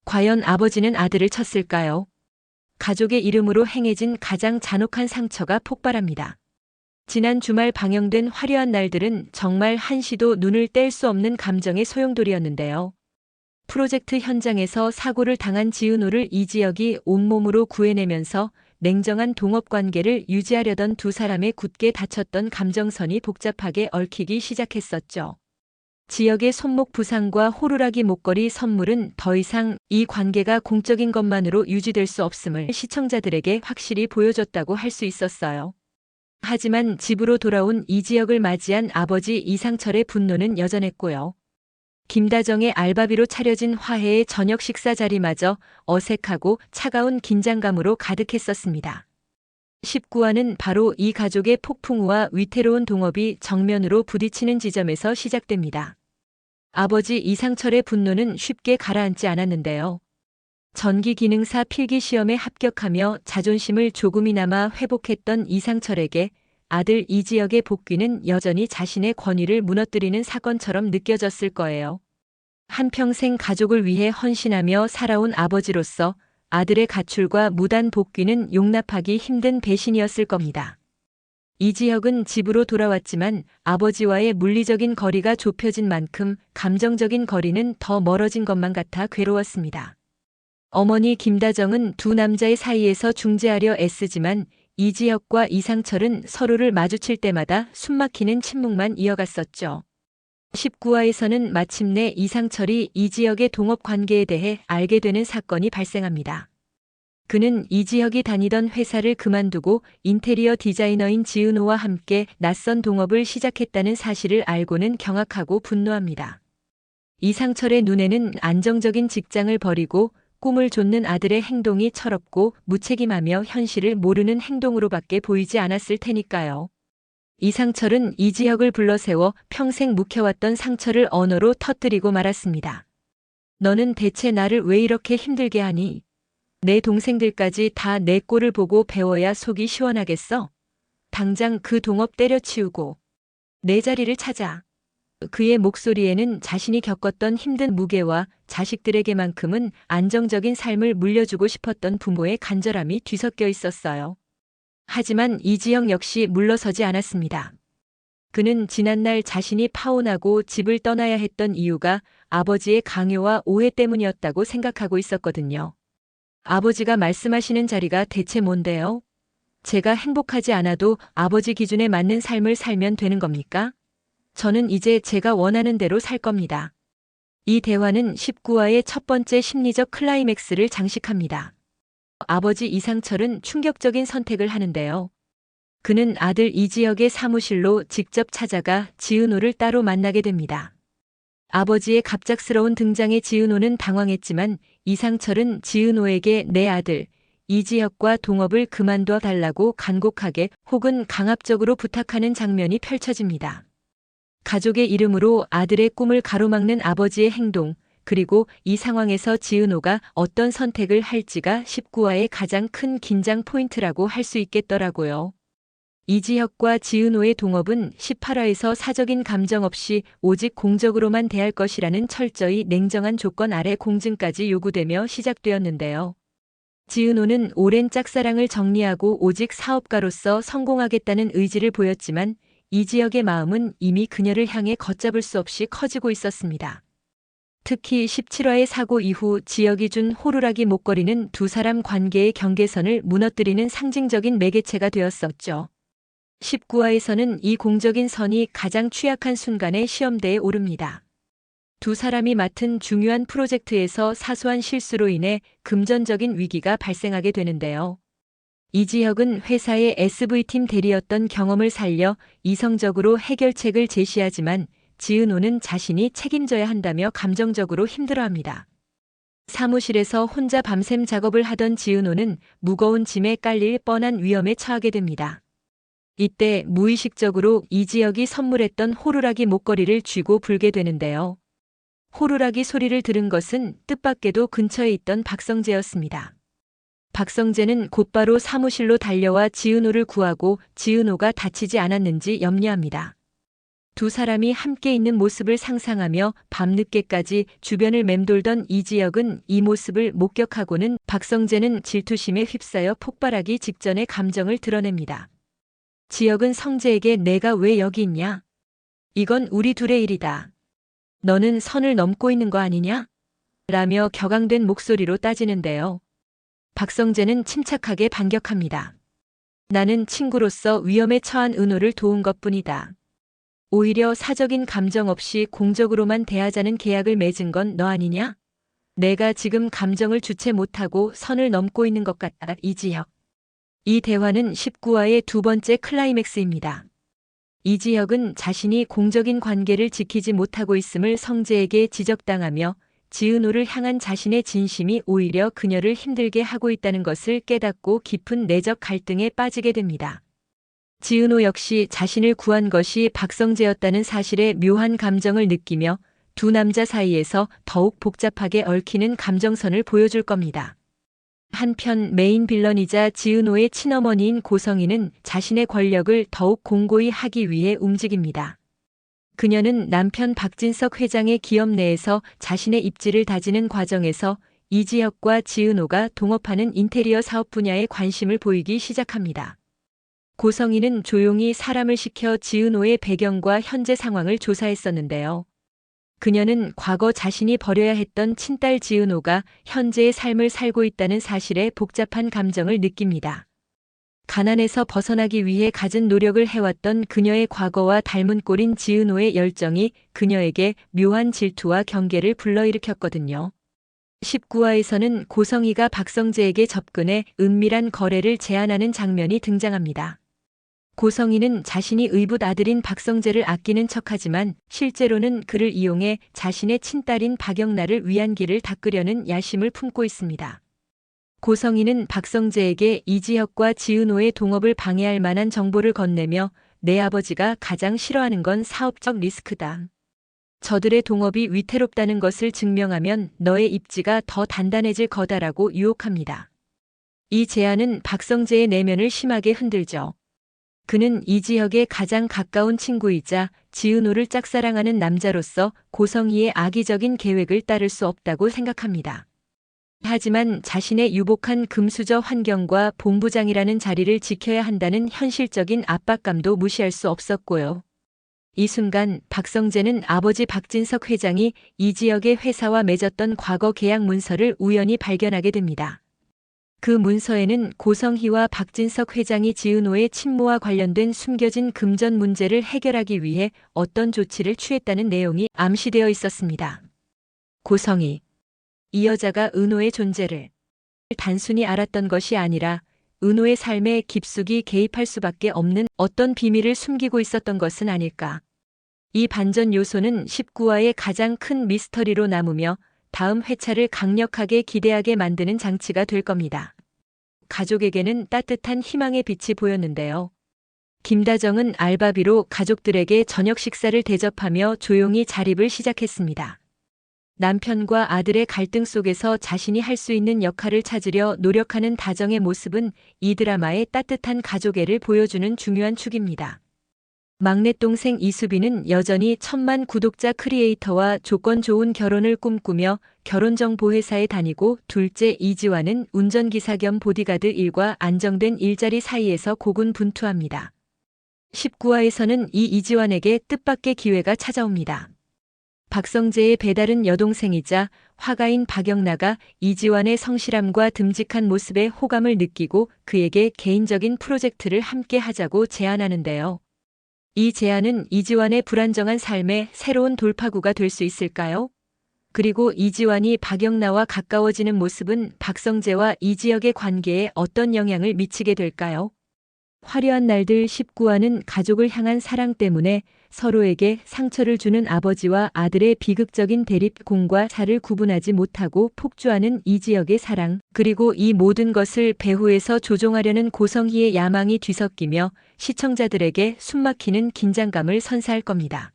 과연 아버지는 아들을 쳤을까요? 가족의 이름으로 행해진 가장 잔혹한 상처가 폭발합니다. 지난 주말 방영된 화려한 날들은 정말 한시도 눈을 뗄 수 없는 감정의 소용돌이였는데요. 프로젝트 현장에서 사고를 당한 지은호를 이지혁이 온몸으로 구해내면서 냉정한 동업 관계를 유지하려던 두 사람의 굳게 닫혔던 감정선이 복잡하게 얽히기 시작했었죠. 지역의 손목 부상과 호루라기 목걸이 선물은 더 이상 이 관계가 공적인 것만으로 유지될 수 없음을 시청자들에게 확실히 보여줬다고 할 수 있었어요. 하지만 집으로 돌아온 이지혁을 맞이한 아버지 이상철의 분노는 여전했고요. 김다정의 알바비로 차려진 화해의 저녁 식사 자리마저 어색하고 차가운 긴장감으로 가득했었습니다. 19화는 바로 이 가족의 폭풍우와 위태로운 동업이 정면으로 부딪히는 지점에서 시작됩니다. 아버지 이상철의 분노는 쉽게 가라앉지 않았는데요. 전기기능사 필기시험에 합격하며 자존심을 조금이나마 회복했던 이상철에게 아들 이지혁의 복귀는 여전히 자신의 권위를 무너뜨리는 사건처럼 느껴졌을 거예요. 한평생 가족을 위해 헌신하며 살아온 아버지로서 아들의 가출과 무단 복귀는 용납하기 힘든 배신이었을 겁니다. 이지혁은 집으로 돌아왔지만 아버지와의 물리적인 거리가 좁혀진 만큼 감정적인 거리는 더 멀어진 것만 같아 괴로웠습니다. 어머니 김다정은 두 남자의 사이에서 중재하려 애쓰지만 이지혁과 이상철은 서로를 마주칠 때마다 숨막히는 침묵만 이어갔었죠. 19화에서는 마침내 이상철이 이지혁의 동업 관계에 대해 알게 되는 사건이 발생합니다. 그는 이지혁이 다니던 회사를 그만두고 인테리어 디자이너인 지은호와 함께 낯선 동업을 시작했다는 사실을 알고는 경악하고 분노합니다. 이상철의 눈에는 안정적인 직장을 버리고 꿈을 좇는 아들의 행동이 철없고 무책임하며 현실을 모르는 행동으로밖에 보이지 않았을 테니까요. 이상철은 이지혁을 불러세워 평생 묵혀왔던 상처를 언어로 터뜨리고 말았습니다. 너는 대체 나를 왜 이렇게 힘들게 하니? 내 동생들까지 다 내 꼴을 보고 배워야 속이 시원하겠어? 당장 그 동업 때려치우고 내 자리를 찾아. 그의 목소리에는 자신이 겪었던 힘든 무게와 자식들에게만큼은 안정적인 삶을 물려주고 싶었던 부모의 간절함이 뒤섞여 있었어요. 하지만 이지혁 역시 물러서지 않았습니다. 그는 지난날 자신이 파혼하고 집을 떠나야 했던 이유가 아버지의 강요와 오해 때문이었다고 생각하고 있었거든요. 아버지가 말씀하시는 자리가 대체 뭔데요? 제가 행복하지 않아도 아버지 기준에 맞는 삶을 살면 되는 겁니까? 저는 이제 제가 원하는 대로 살 겁니다. 이 대화는 19화의 첫 번째 심리적 클라이맥스를 장식합니다. 아버지 이상철은 충격적인 선택을 하는데요. 그는 아들 이지혁의 사무실로 직접 찾아가 지은호를 따로 만나게 됩니다. 아버지의 갑작스러운 등장에 지은호는 당황했지만 이상철은 지은호에게 내 아들 이지혁과 동업을 그만둬 달라고 간곡하게 혹은 강압적으로 부탁하는 장면이 펼쳐집니다. 가족의 이름으로 아들의 꿈을 가로막는 아버지의 행동, 그리고 이 상황에서 지은호가 어떤 선택을 할지가 19화의 가장 큰 긴장 포인트라고 할 수 있겠더라고요. 이지혁과 지은호의 동업은 18화에서 사적인 감정 없이 오직 공적으로만 대할 것이라는 철저히 냉정한 조건 아래 공증까지 요구되며 시작되었는데요. 지은호는 오랜 짝사랑을 정리하고 오직 사업가로서 성공하겠다는 의지를 보였지만 이지혁의 마음은 이미 그녀를 향해 걷잡을 수 없이 커지고 있었습니다. 특히 17화의 사고 이후 지혁이 준 호루라기 목걸이는 두 사람 관계의 경계선을 무너뜨리는 상징적인 매개체가 되었었죠. 19화에서는 이 공적인 선이 가장 취약한 순간에 시험대에 오릅니다. 두 사람이 맡은 중요한 프로젝트에서 사소한 실수로 인해 금전적인 위기가 발생하게 되는데요. 이지혁은 회사의 SV팀 대리였던 경험을 살려 이성적으로 해결책을 제시하지만 지은호는 자신이 책임져야 한다며 감정적으로 힘들어합니다. 사무실에서 혼자 밤샘 작업을 하던 지은호는 무거운 짐에 깔릴 뻔한 위험에 처하게 됩니다. 이때 무의식적으로 이지혁이 선물했던 호루라기 목걸이를 쥐고 불게 되는데요. 호루라기 소리를 들은 것은 뜻밖에도 근처에 있던 박성재였습니다. 박성재는 곧바로 사무실로 달려와 지은호를 구하고 지은호가 다치지 않았는지 염려합니다. 두 사람이 함께 있는 모습을 상상하며 밤늦게까지 주변을 맴돌던 이지혁은 이 모습을 목격하고는 박성재는 질투심에 휩싸여 폭발하기 직전의 감정을 드러냅니다. 지혁은 성재에게 내가 왜 여기 있냐? 이건 우리 둘의 일이다. 너는 선을 넘고 있는 거 아니냐? 라며 격앙된 목소리로 따지는데요. 박성재는 침착하게 반격합니다. 나는 친구로서 위험에 처한 은호를 도운 것뿐이다. 오히려 사적인 감정 없이 공적으로만 대하자는 계약을 맺은 건 너 아니냐? 내가 지금 감정을 주체 못하고 선을 넘고 있는 것 같다, 이지혁. 이 대화는 19화의 두 번째 클라이맥스입니다. 이지혁은 자신이 공적인 관계를 지키지 못하고 있음을 성재에게 지적당하며 지은호를 향한 자신의 진심이 오히려 그녀를 힘들게 하고 있다는 것을 깨닫고 깊은 내적 갈등에 빠지게 됩니다. 지은호 역시 자신을 구한 것이 박성재였다는 사실에 묘한 감정을 느끼며 두 남자 사이에서 더욱 복잡하게 얽히는 감정선을 보여줄 겁니다. 한편 메인 빌런이자 지은호의 친어머니인 고성희는 자신의 권력을 더욱 공고히 하기 위해 움직입니다. 그녀는 남편 박진석 회장의 기업 내에서 자신의 입지를 다지는 과정에서 이지혁과 지은호가 동업하는 인테리어 사업 분야에 관심을 보이기 시작합니다. 고성희는 조용히 사람을 시켜 지은호의 배경과 현재 상황을 조사했었는데요. 그녀는 과거 자신이 버려야 했던 친딸 지은호가 현재의 삶을 살고 있다는 사실에 복잡한 감정을 느낍니다. 가난에서 벗어나기 위해 갖은 노력을 해왔던 그녀의 과거와 닮은 꼴인 지은호의 열정이 그녀에게 묘한 질투와 경계를 불러일으켰거든요. 19화에서는 고성희가 박성재에게 접근해 은밀한 거래를 제안하는 장면이 등장합니다. 고성희는 자신이 의붓 아들인 박성재를 아끼는 척하지만 실제로는 그를 이용해 자신의 친딸인 박영란을 위한 길을 닦으려는 야심을 품고 있습니다. 고성희는 박성재에게 이지혁과 지은호의 동업을 방해할 만한 정보를 건네며 내 아버지가 가장 싫어하는 건 사업적 리스크다. 저들의 동업이 위태롭다는 것을 증명하면 너의 입지가 더 단단해질 거다라고 유혹합니다. 이 제안은 박성재의 내면을 심하게 흔들죠. 그는 이지혁의 가장 가까운 친구이자 지은호를 짝사랑하는 남자로서 고성희의 악의적인 계획을 따를 수 없다고 생각합니다. 하지만 자신의 유복한 금수저 환경과 본부장이라는 자리를 지켜야 한다는 현실적인 압박감도 무시할 수 없었고요. 이 순간 박성재는 아버지 박진석 회장이 이지혁의 회사와 맺었던 과거 계약 문서를 우연히 발견하게 됩니다. 그 문서에는 고성희와 박진석 회장이 지은호의 친모와 관련된 숨겨진 금전 문제를 해결하기 위해 어떤 조치를 취했다는 내용이 암시되어 있었습니다. 고성희. 이 여자가 은호의 존재를 단순히 알았던 것이 아니라 은호의 삶에 깊숙이 개입할 수밖에 없는 어떤 비밀을 숨기고 있었던 것은 아닐까. 이 반전 요소는 19화의 가장 큰 미스터리로 남으며 다음 회차를 강력하게 기대하게 만드는 장치가 될 겁니다. 가족에게는 따뜻한 희망의 빛이 보였는데요. 김다정은 알바비로 가족들에게 저녁 식사를 대접하며 조용히 자립을 시작했습니다. 남편과 아들의 갈등 속에서 자신이 할 수 있는 역할을 찾으려 노력하는 다정의 모습은 이 드라마의 따뜻한 가족애를 보여주는 중요한 축입니다. 막내 동생 이수빈은 여전히 1000만 구독자 크리에이터와 조건 좋은 결혼을 꿈꾸며 결혼정보회사에 다니고 둘째 이지환은 운전기사 겸 보디가드 일과 안정된 일자리 사이에서 고군분투합니다. 19화에서는 이 이지환에게 뜻밖의 기회가 찾아옵니다. 박성재의 배다른 여동생이자 화가인 박영란가 이지환의 성실함과 듬직한 모습에 호감을 느끼고 그에게 개인적인 프로젝트를 함께 하자고 제안하는데요. 이 제안은 이지환의 불안정한 삶에 새로운 돌파구가 될 수 있을까요? 그리고 이지환이 박영란와 가까워지는 모습은 박성재와 이지혁의 관계에 어떤 영향을 미치게 될까요? 화려한 날들 19화는 가족을 향한 사랑 때문에 서로에게 상처를 주는 아버지와 아들의 비극적인 대립 공과 사를 구분하지 못하고 폭주하는 이지혁의 사랑, 그리고 이 모든 것을 배후에서 조종하려는 고성희의 야망이 뒤섞이며 시청자들에게 숨막히는 긴장감을 선사할 겁니다.